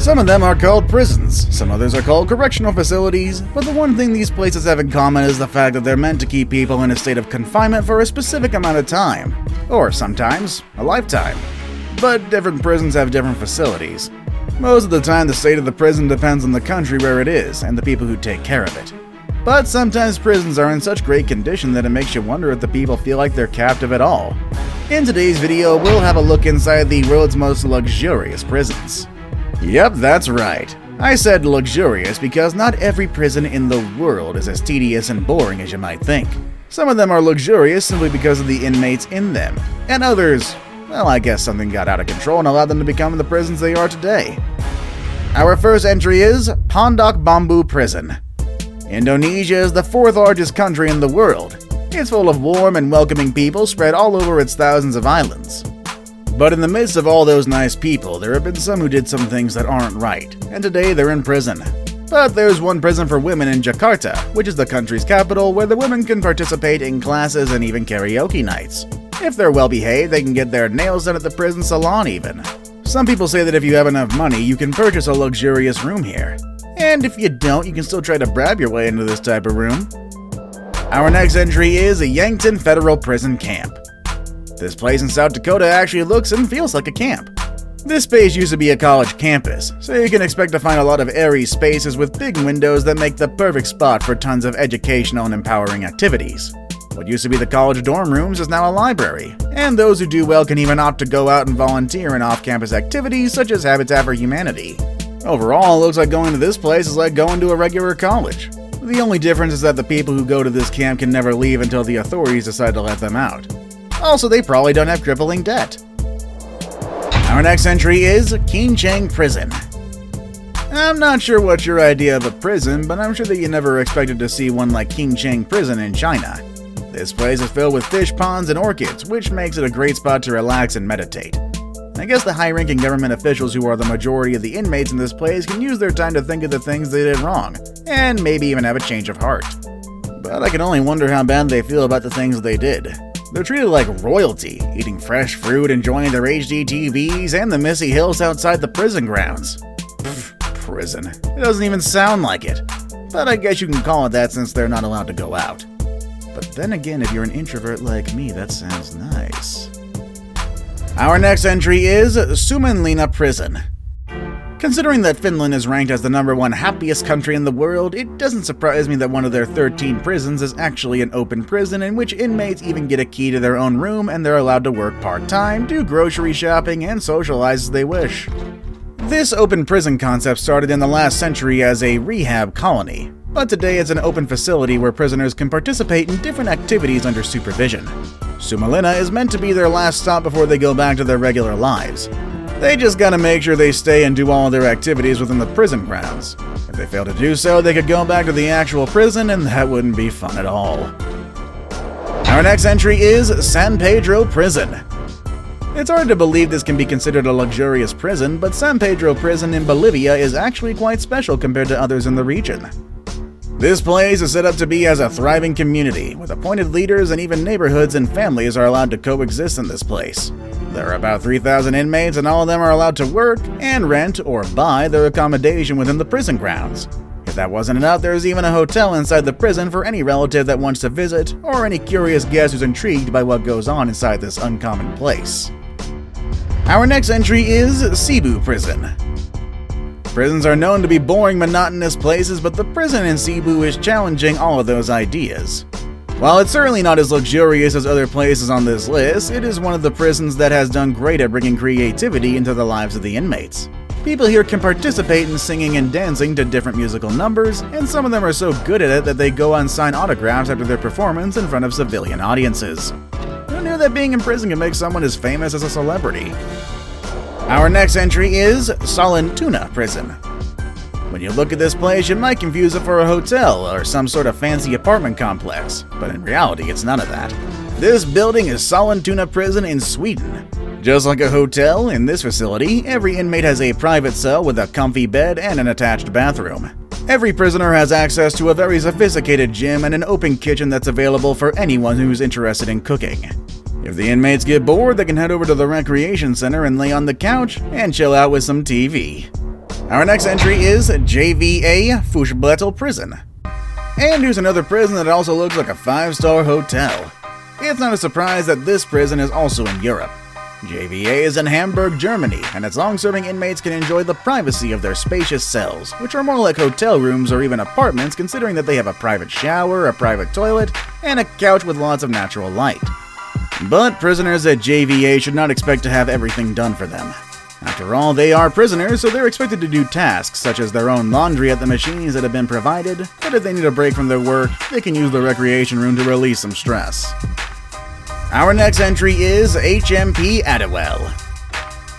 Some of them are called prisons, some others are called correctional facilities, but the one thing these places have in common is the fact that they're meant to keep people in a state of confinement for a specific amount of time, or sometimes a lifetime. But different prisons have different facilities. Most of the time, the state of the prison depends on the country where it is and the people who take care of it. But sometimes prisons are in such great condition that it makes you wonder if the people feel like they're captive at all. In today's video, we'll have a look inside the world's most luxurious prisons. Yep, that's right. I said luxurious because not every prison in the world is as tedious and boring as you might think. Some of them are luxurious simply because of the inmates in them, and others, well, I guess something got out of control and allowed them to become the prisons they are today. Our first entry is Pondok Bambu Prison. Indonesia is the fourth largest country in the world. It's full of warm and welcoming people spread all over its thousands of islands. But in the midst of all those nice people, there have been some who did some things that aren't right, and today they're in prison. But there's one prison for women in Jakarta, which is the country's capital, where the women can participate in classes and even karaoke nights. If they're well behaved, they can get their nails done at the prison salon even. Some people say that if you have enough money, you can purchase a luxurious room here. And if you don't, you can still try to bribe your way into this type of room. Our next entry is a Yankton Federal Prison Camp. This place in South Dakota actually looks and feels like a camp. This space used to be a college campus, so you can expect to find a lot of airy spaces with big windows that make the perfect spot for tons of educational and empowering activities. What used to be the college dorm rooms is now a library, and those who do well can even opt to go out and volunteer in off-campus activities such as Habitat for Humanity. Overall, it looks like going to this place is like going to a regular college. The only difference is that the people who go to this camp can never leave until the authorities decide to let them out. Also, they probably don't have crippling debt. Our next entry is Kinchang Prison. I'm not sure what's your idea of a prison, but I'm sure that you never expected to see one like Kinchang Prison in China. This place is filled with fish ponds and orchids, which makes it a great spot to relax and meditate. I guess the high-ranking government officials who are the majority of the inmates in this place can use their time to think of the things they did wrong, and maybe even have a change of heart. But I can only wonder how bad they feel about the things they did. They're treated like royalty, eating fresh fruit, enjoying their HD TVs, and the Missy Hills outside the prison grounds. Pfft, prison. It doesn't even sound like it. But I guess you can call it that since they're not allowed to go out. But then again, if you're an introvert like me, that sounds nice. Our next entry is Suomenlinna Prison. Considering that Finland is ranked as the #1 happiest country in the world, it doesn't surprise me that one of their 13 prisons is actually an open prison in which inmates even get a key to their own room and they're allowed to work part-time, do grocery shopping, and socialize as they wish. This open prison concept started in the last century as a rehab colony, but today it's an open facility where prisoners can participate in different activities under supervision. Suomenlinna is meant to be their last stop before they go back to their regular lives. They just gotta make sure they stay and do all their activities within the prison grounds. If they fail to do so, they could go back to the actual prison and that wouldn't be fun at all. Our next entry is San Pedro Prison. It's hard to believe this can be considered a luxurious prison, but San Pedro Prison in Bolivia is actually quite special compared to others in the region. This place is set up to be as a thriving community, with appointed leaders and even neighborhoods and families are allowed to coexist in this place. There are about 3,000 inmates and all of them are allowed to work and rent or buy their accommodation within the prison grounds. If that wasn't enough, there's even a hotel inside the prison for any relative that wants to visit or any curious guest who's intrigued by what goes on inside this uncommon place. Our next entry is Cebu Prison. Prisons are known to be boring, monotonous places, but the prison in Cebu is challenging all of those ideas. While it's certainly not as luxurious as other places on this list, it is one of the prisons that has done great at bringing creativity into the lives of the inmates. People here can participate in singing and dancing to different musical numbers, and some of them are so good at it that they go and sign autographs after their performance in front of civilian audiences. Who knew that being in prison can make someone as famous as a celebrity? Our next entry is Sollentuna Prison. When you look at this place, you might confuse it for a hotel or some sort of fancy apartment complex, but in reality, it's none of that. This building is Sollentuna Prison in Sweden. Just like a hotel, in this facility, every inmate has a private cell with a comfy bed and an attached bathroom. Every prisoner has access to a very sophisticated gym and an open kitchen that's available for anyone who's interested in cooking. If the inmates get bored, they can head over to the recreation center and lay on the couch and chill out with some TV. Our next entry is JVA Fushblettel Prison. And here's another prison that also looks like a 5-star hotel. It's not a surprise that this prison is also in Europe. JVA is in Hamburg, Germany, and its long-serving inmates can enjoy the privacy of their spacious cells, which are more like hotel rooms or even apartments considering that they have a private shower, a private toilet, and a couch with lots of natural light. But prisoners at JVA should not expect to have everything done for them. After all, they are prisoners, so they're expected to do tasks such as their own laundry at the machines that have been provided, but if they need a break from their work, they can use the recreation room to release some stress. Our next entry is HMP Adderwell.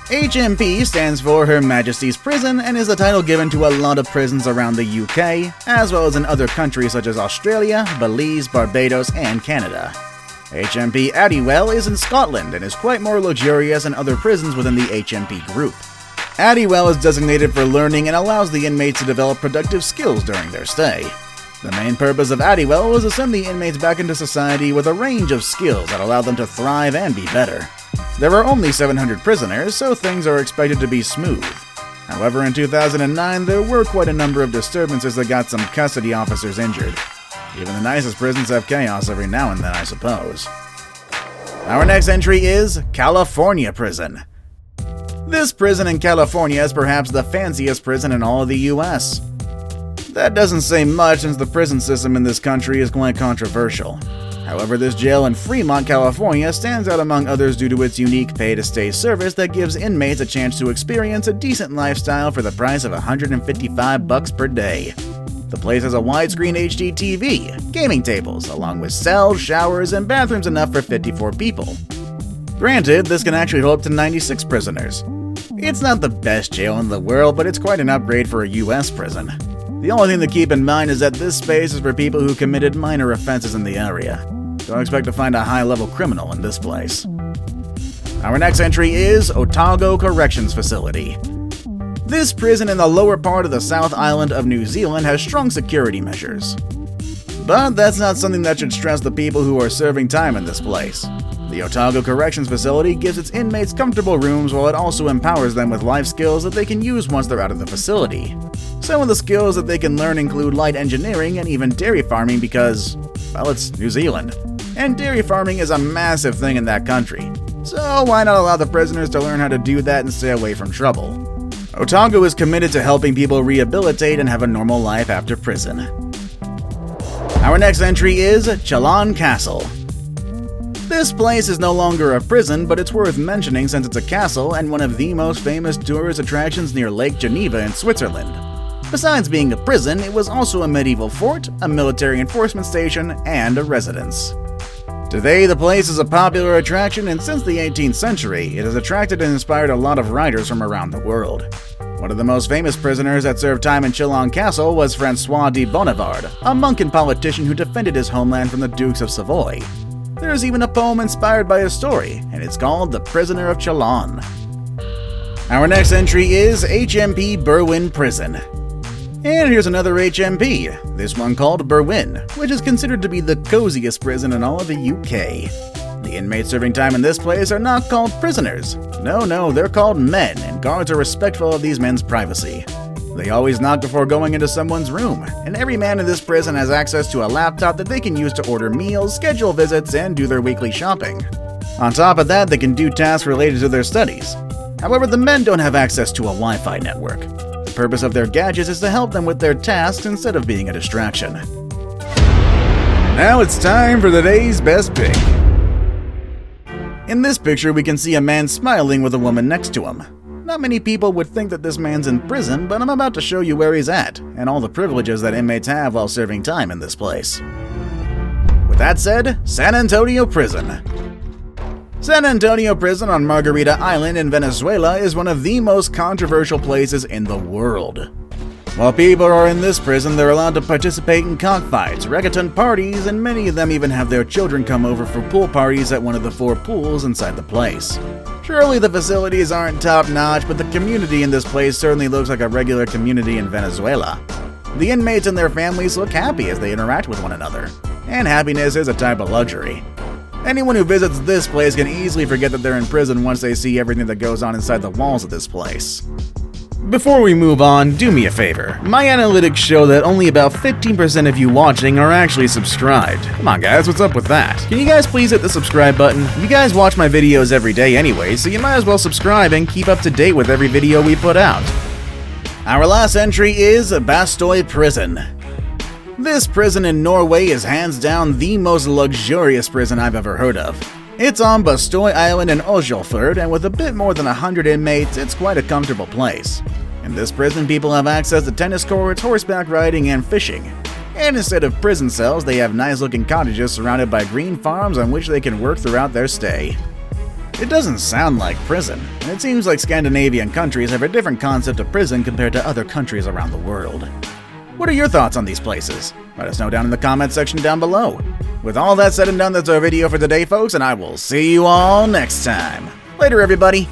HMP stands for Her Majesty's Prison and is the title given to a lot of prisons around the UK, as well as in other countries such as Australia, Belize, Barbados, and Canada. HMP Adderwell is in Scotland and is quite more luxurious than other prisons within the HMP group. Adderwell is designated for learning and allows the inmates to develop productive skills during their stay. The main purpose of Adderwell was to send the inmates back into society with a range of skills that allow them to thrive and be better. There are only 700 prisoners, so things are expected to be smooth. However, in 2009, there were quite a number of disturbances that got some custody officers injured. Even the nicest prisons have chaos every now and then, I suppose. Our next entry is California Prison. This prison in California is perhaps the fanciest prison in all of the US. That doesn't say much since the prison system in this country is quite controversial. However, this jail in Fremont, California stands out among others due to its unique pay-to-stay service that gives inmates a chance to experience a decent lifestyle for the price of $155 per day. The place has a widescreen HD TV, gaming tables, along with cells, showers, and bathrooms enough for 54 people. Granted, this can actually hold up to 96 prisoners. It's not the best jail in the world, but it's quite an upgrade for a US prison. The only thing to keep in mind is that this space is for people who committed minor offenses in the area. Don't expect to find a high-level criminal in this place. Our next entry is Otago Corrections Facility. This prison in the lower part of the South Island of New Zealand has strong security measures. But that's not something that should stress the people who are serving time in this place. The Otago Corrections Facility gives its inmates comfortable rooms while it also empowers them with life skills that they can use once they're out of the facility. Some of the skills that they can learn include light engineering and even dairy farming because, well, it's New Zealand. And dairy farming is a massive thing in that country. So why not allow the prisoners to learn how to do that and stay away from trouble? Otago is committed to helping people rehabilitate and have a normal life after prison. Our next entry is Chelan Castle. This place is no longer a prison, but it's worth mentioning since it's a castle and one of the most famous tourist attractions near Lake Geneva in Switzerland. Besides being a prison, it was also a medieval fort, a military enforcement station, and a residence. Today, the place is a popular attraction, and since the 18th century, it has attracted and inspired a lot of writers from around the world. One of the most famous prisoners that served time in Chelan Castle was François de Bonnevard, a monk and politician who defended his homeland from the Dukes of Savoy. There's even a poem inspired by his story, and it's called The Prisoner of Chelan. Our next entry is HMP Berwyn Prison. And here's another HMP, this one called Berwyn, which is considered to be the coziest prison in all of the UK. The inmates serving time in this place are not called prisoners. No, they're called men, and guards are respectful of these men's privacy. They always knock before going into someone's room, and every man in this prison has access to a laptop that they can use to order meals, schedule visits, and do their weekly shopping. On top of that, they can do tasks related to their studies. However, the men don't have access to a Wi-Fi network. The purpose of their gadgets is to help them with their tasks instead of being a distraction. Now it's time for the day's best pick. In this picture, we can see a man smiling with a woman next to him. Not many people would think that this man's in prison, but I'm about to show you where he's at, and all the privileges that inmates have while serving time in this place. With that said, San Antonio Prison. San Antonio Prison on Margarita Island in Venezuela is one of the most controversial places in the world. While people are in this prison, they're allowed to participate in cockfights, reggaeton parties, and many of them even have their children come over for pool parties at one of the 4 pools inside the place. Surely the facilities aren't top-notch, but the community in this place certainly looks like a regular community in Venezuela. The inmates and their families look happy as they interact with one another, and happiness is a type of luxury. Anyone who visits this place can easily forget that they're in prison once they see everything that goes on inside the walls of this place. Before we move on, do me a favor. My analytics show that only about 15% of you watching are actually subscribed. Come on guys, what's up with that? Can you guys please hit the subscribe button? You guys watch my videos every day anyway, so you might as well subscribe and keep up to date with every video we put out. Our last entry is Bastøy Prison. This prison in Norway is hands down the most luxurious prison I've ever heard of. It's on Bastøy Island in Oslofjord, and with a bit more than 100 inmates, it's quite a comfortable place. In this prison, people have access to tennis courts, horseback riding, and fishing. And instead of prison cells, they have nice-looking cottages surrounded by green farms on which they can work throughout their stay. It doesn't sound like prison, and it seems like Scandinavian countries have a different concept of prison compared to other countries around the world. What are your thoughts on these places? Let us know down in the comments section down below. With all that said and done, that's our video for today, folks, and I will see you all next time. Later, everybody!